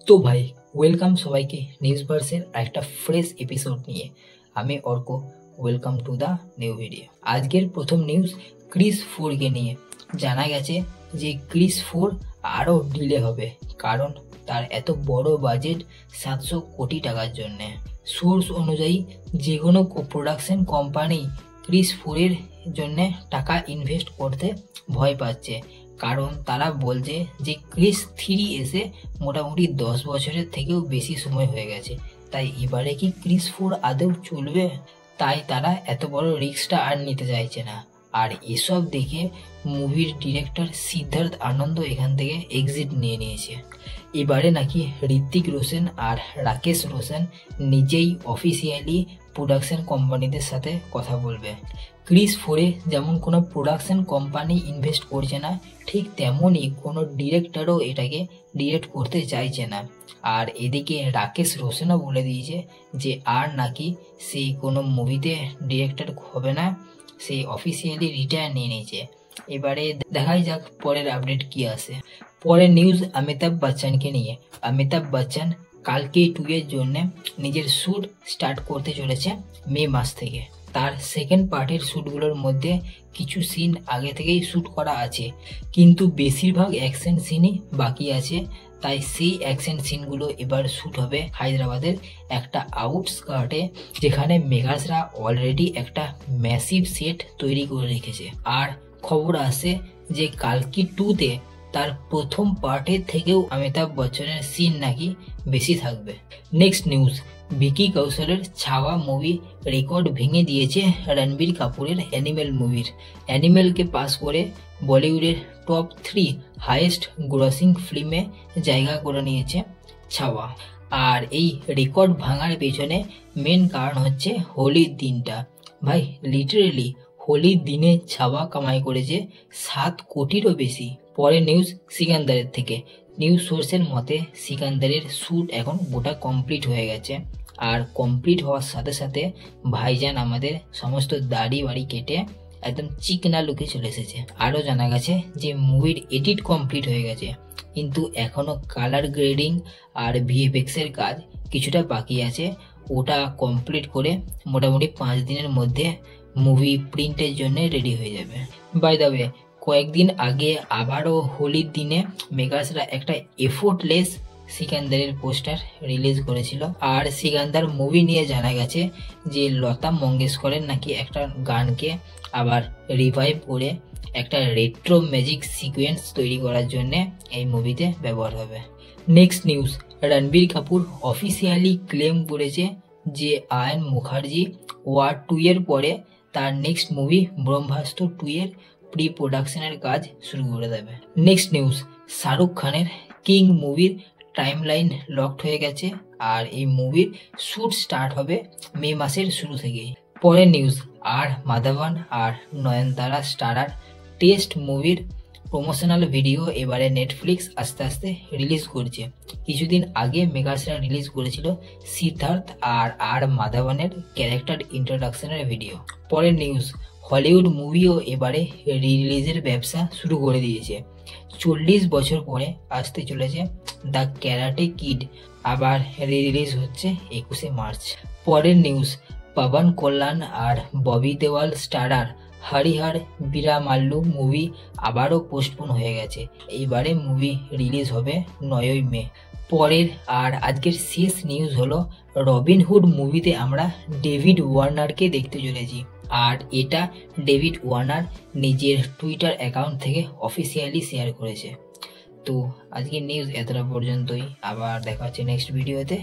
তো ভাই ওয়েলকাম সবাইকে নিউজ ভার্সের একটা ফ্রেশ এপিসোড নিয়ে। আমি Arka, welcome to the new video. আজকের প্রথম নিউজ ক্রিস 4কে নিয়ে। জানা গেছে যে ক্রিস 4 আরও ডিলে হবে, কারণ তার এত বড় বাজেট 700 কোটি টাকার জন্যে। সোর্স অনুযায়ী যে কোনো প্রোডাকশন কোম্পানি ক্রিস 4-এর জন্যে টাকা ইনভেস্ট করতে ভয় পাচ্ছে, কারণ তারা বলছে যে ক্রিস 3 এসে মোটামুটি 10 বছরের থেকেও বেশি সময় হয়ে গেছে। তাই এবারে কি ক্রিস 4 আদৌ চলবে? তাই তারা এত বড় রিস্কটা আর নিতে চাইছে না। আর এসব দেখে মুভির ডিরেক্টর সিদ্ধার্থ আনন্দ এখান থেকে এক্সিট নিয়ে নিয়েছে। এবারে নাকি ঋত্বিক রোশন আর রাকেশ রোশন নিজেই অফিসিয়ালি প্রোডাকশন কোম্পানিদের সাথে কথা বলবে। ক্রিস 4-এ যেমন কোনো প্রোডাকশন কোম্পানি ইনভেস্ট করছে না, ঠিক তেমনই কোনো ডিরেক্টরও এটাকে ডিরেক্ট করতে চাইছে না। আর এদিকে রাকেশ রোশনও বলে দিয়েছে যে আর নাকি সে কোনো মুভিতে ডিরেক্টর হবে না, সে অফিসিয়ালি রিটায়ার নিয়ে নিয়েছে। এবারে দেখাই যাক পরের আপডেট কি আসে। পরের নিউজ অমিতাভ বচ্চনকে নিয়ে। অমিতাভ বচ্চন কালকে 2 এর জন্য নিজের শ্যুট স্টার্ট করতে চলেছে মে মাস থেকে। তার সেকেন্ড পার্টের শ্যুটগুলোর মধ্যে কিছু সিন আগে থেকেই শ্যুট করা আছে, কিন্তু বেশিরভাগ অ্যাকশন সিনই বাকি আছে। তাই সেই অ্যাকশন সিনগুলো এবার শ্যুট হবে হায়দ্রাবাদের একটা আউটস্কার্টে, যেখানে মেগাসরা অলরেডি একটা ম্যাসিভ সেট তৈরি করে রেখেছে। আর খবর আসে যে কালকি 2-তে তার প্রথম পার্টের থেকেও অমিতাভ বচ্চনের সিন নাকি বেশি থাকবে। নেক্সট নিউজ, ভিকি কৌশলের ছাওয়া মুভি রেকর্ড ভেঙে দিয়েছে রণবীর কাপুরের অ্যানিমেল মুভির। অ্যানিমেলকে পাস করে বলিউডের টপ 3 হাইয়েস্ট গ্রসিং ফিল্মে জায়গা করে নিয়েছে ছাওয়া। আর এই রেকর্ড ভাঙার পেছনে মেন কারণ হচ্ছে হোলির দিনটা। ভাই লিটারেলি হোলির দিনে ছাওয়া কামাই করেছে 7 কোটিরও বেশি। পরে নিউজ সিকান্দারের থেকে। নিউজ সোর্সের মতে সিকান্দারের শ্যুট এখন গোটা কমপ্লিট হয়ে গেছে। আর কমপ্লিট হওয়ার সাথে সাথে ভাইজান আমাদের সমস্ত দাড়ি বাড়ি কেটে একদম চিকনা লুকে চলে এসেছে। আরও জানা গেছে যে মুভির এডিট কমপ্লিট হয়ে গেছে, কিন্তু এখনও কালার গ্রেডিং আর ভিএফএক্সের কাজ কিছুটা বাকি আছে। ওটা কমপ্লিট করে মোটামুটি 5 দিনের মধ্যে মুভি প্রিন্টের জন্য রেডি হয়ে যাবে। বাই দ্য ওয়ে, কয়েকদিন আগে আবারও হোলির দিনে মেগাসরা একটা এফোর্টলেস সিকান্দারের পোস্টার রিলিজ করেছিল। আর সিকান্দার মুভি নিয়ে জানা গেছে যে লতা মঙ্গেশকরের নাকি একটা গানকে আবার রিভাইভ করে একটা রেট্রো ম্যাজিক সিকোয়েন্স তৈরি করার জন্য এই মুভিতে ব্যবহার হবে। Next news, Ranbir Kapoor officially claim করেছে যে আয়ন মুখার্জি ওয়ার 2 এর পরে তার নেক্সট মুভি ব্রহ্মাস্ত্র 2 এর প্রি প্রোডাকশনের কাজ শুরু করে দেবে। নেক্সট নিউজ, শাহরুখ খানের কিং মুভির টাইমলাইন লকড হয়ে গেছে। আর এই মুভির শ্যুট স্টার্ট হবে মে মাসের শুরু থেকেই। পরের নিউজ, আর মাধবন আর নয়নতারা স্টারার টেস্ট মুভির প্রমোশনাল ভিডিও এবারে নেটফ্লিক্স আস্তে আস্তে রিলিজ করছে। কিছুদিন আগে মেগাসরা রিলিজ করেছিল সিদ্ধার্থ আর মাধবনের ক্যারেক্টার ইন্ট্রোডাকশনের ভিডিও। পরের নিউজ, হলিউড মুভিও এবারে রিলিজের ব্যবসা শুরু করে দিয়েছে। 40 বছর পরে আসতে চলেছে দ্য ক্যারাটে কিড, আবার রিলিজ হচ্ছে 21শে মার্চ। পরের নিউজ, পবন কল্যাণ আর ববি দেওয়াল স্টারার হরিহর বীরামাল্লু মুভি আবারও পোস্টপোন হয়ে গেছে। এইবারে মুভি রিলিজ হবে 9ই মে। পরের আর আজকের শেষ নিউজ হলো রবিনহুড মুভিতে আমরা ডেভিড ওয়ার্নারকে দেখতে চলেছি। আর এটা ডেভিড ওয়ার্নার নিজের টুইটার অ্যাকাউন্ট থেকে অফিসিয়ালি শেয়ার করেছে। তো আজকের নিউজ এতটা পর্যন্তই, আবার দেখা হচ্ছে নেক্সট ভিডিওতে।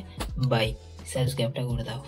বাই, সাবস্ক্রাইবটা করে দাও।